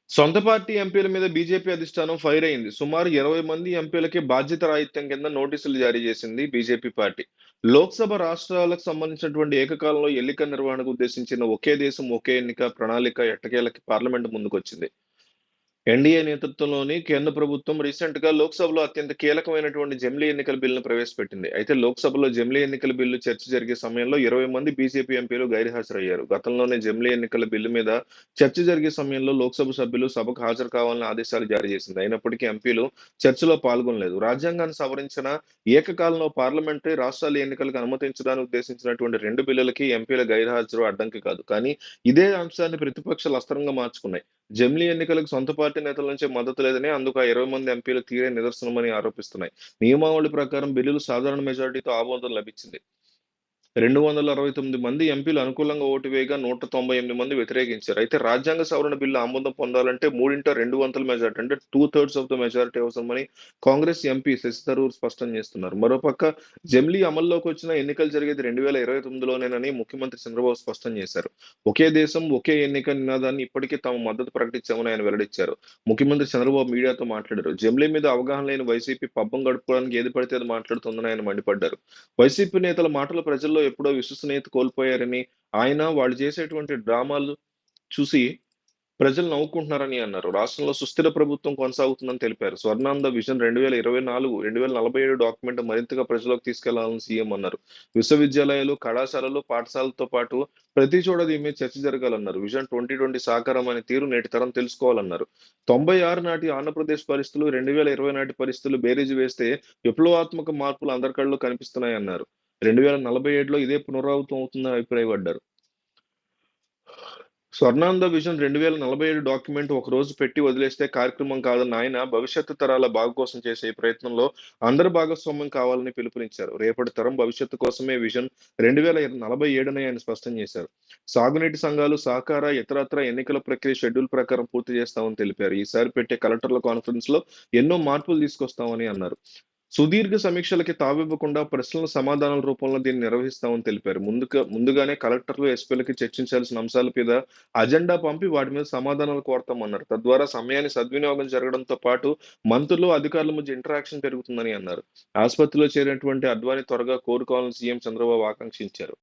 సొంత పార్టీ ఎంపీల మీద బీజేపీ అధిష్టానం ఫైర్ అయింది. సుమారు 20 మంది ఎంపీలకి బాధ్యతారాహిత్యం కింద నోటీసులు జారీ చేసింది బీజేపీ పార్టీ. లోక్సభ, రాష్ట్రాలకు సంబంధించినటువంటి ఏకకాలంలో ఎన్నికల నిర్వహణకు ఉద్దేశించిన ఒకే దేశం ఒకే ఎన్నిక ప్రణాళిక ఎట్టకేలకి పార్లమెంట్ ముందుకొచ్చింది. ఎన్డీఏ నేతృత్వంలోని కేంద్ర ప్రభుత్వం రీసెంట్ గా లోక్సభలో అత్యంత కీలకమైనటువంటి జమిలీ ఎన్నికల బిల్లును ప్రవేశపెట్టింది. అయితే లోక్సభలో జమిలీ ఎన్నికల బిల్లు చర్చ జరిగే సమయంలో 20 మంది బీజేపీ ఎంపీలు గైర్హాజరయ్యారు. గతంలోనే జమిలీ ఎన్నికల బిల్లు మీద చర్చ జరిగే సమయంలో లోక్సభ సభ్యులు సభకు హాజరు కావాలని ఆదేశాలు జారీ చేసింది. అయినప్పటికీ ఎంపీలు చర్చలో పాల్గొనలేదు. రాజ్యాంగాన్ని సవరించిన ఏకకాలంలో పార్లమెంటరీ, రాష్ట్రాల ఎన్నికలకు అనుమతించడానికి ఉద్దేశించినటువంటి 2 బిల్లులకి ఎంపీల గైర్హాజరు అడ్డంకి కాదు. కానీ ఇదే అంశాన్ని ప్రతిపక్షాలు అస్త్రంగా మార్చుకున్నాయి. జమిలీ ఎన్నికలకు సొంత పార్టీ నేతల నుంచే మద్దతు లేదని, అందుకు ఆ 20 మంది ఎంపీల తీరే నిదర్శనమని ఆరోపిస్తున్నాయి. నియమావళి ప్రకారం బిల్లులు సాధారణ మెజారిటీతో ఆమోదం లభించింది. 269 మంది ఎంపీలు అనుకూలంగా ఓటు వేయగా 198 మంది వ్యతిరేకించారు. అయితే రాజ్యాంగ సవరణ బిల్లు ఆమోదం పొందాలంటే 3/2 మెజారిటీ అంటే 2/3 ఆఫ్ ద మెజారిటీ అవసరమని కాంగ్రెస్ ఎంపీ శశి థరూర్ స్పష్టం చేస్తున్నారు. మరోపక్క జమిలీ అమల్లోకి వచ్చిన ఎన్నికలు జరిగేది 2029లోనేనని ముఖ్యమంత్రి చంద్రబాబు స్పష్టం చేశారు. ఒకే దేశం ఒకే ఎన్నిక నినాదాన్ని ఇప్పటికే తాము మద్దతు ప్రకటించామని ఆయన వెల్లడించారు. ముఖ్యమంత్రి చంద్రబాబు మీడియాతో మాట్లాడారు. జమిలీ మీద అవగాహన లేని వైసీపీ పబ్బం గడుపుకోవడానికి ఏది పడితే అది మాట్లాడుతుందని ఆయన మండిపడ్డారు. వైసీపీ నేతల మాటలు ప్రజల్లో ఎప్పుడో విశ్వసనీయత కోల్పోయారని, ఆయన వాళ్ళు చేసేటువంటి డ్రామాలు చూసి ప్రజలు నవ్వుకుంటున్నారని అన్నారు. రాష్ట్రంలో సుస్థిర ప్రభుత్వం కొనసాగుతుందని తెలిపారు. స్వర్ణాంధ్ర విజన్ 2024, 2047 డాక్యుమెంట్ మరింతగా ప్రజల్లోకి తీసుకెళ్లాలని సీఎం అన్నారు. విశ్వవిద్యాలయాలు, కళాశాలలు, పాఠశాలలతో పాటు ప్రతి చోట దీని మీద చర్చ జరగాలన్నారు. విజన్ 2020 సాకారమైన తీరు నేటి తరం తెలుసుకోవాలన్నారు. 96 నాటి ఆంధ్రప్రదేశ్ పరిస్థితులు, 2020 నాటి పరిస్థితులు బేరీజు వేస్తే విప్లవాత్మక మార్పులు అందరి కళ్ళలో కనిపిస్తున్నాయన్నారు. 2047లో ఇదే పునరావృతం అవుతుందని అభిప్రాయపడ్డారు. స్వర్ణాంధ్ర విజన్ 2047 డాక్యుమెంట్ ఒక రోజు పెట్టి వదిలేస్తే కార్యక్రమం కాదన్న ఆయన భవిష్యత్తు తరాల బాగు కోసం చేసే ఈ ప్రయత్నంలో అందరి భాగస్వామ్యం కావాలని పిలుపునిచ్చారు. రేపటి తరం భవిష్యత్తు కోసమే విజన్ 2047అని ఆయన స్పష్టం చేశారు. సాగునీటి సంఘాలు, సహకార, ఇతరత్రా ఎన్నికల ప్రక్రియ షెడ్యూల్ ప్రకారం పూర్తి చేస్తామని తెలిపారు. ఈసారి పెట్టే కలెక్టర్ల కాన్ఫరెన్స్ లో ఎన్నో మార్పులు తీసుకొస్తామని అన్నారు. సుదీర్ఘ సమీక్షలకి తావివ్వకుండా ప్రశ్నల సమాధానాల రూపంలో దీన్ని నిర్వహిస్తామని తెలిపారు. ముందుగానే కలెక్టర్లు, ఎస్పీలకి చర్చించాల్సిన అంశాల మీద అజెండా పంపి వాటి మీద సమాధానాలు కోరతామన్నారు. తద్వారా సమయాన్ని సద్వినియోగం జరగడంతో పాటు మంత్రులు, అధికారుల మధ్య ఇంటరాక్షన్ పెరుగుతుందని అన్నారు. ఆసుపత్రిలో చేరినటువంటి అద్వానీ త్వరగా కోలుకోవాలని సీఎం చంద్రబాబు ఆకాంక్షించారు.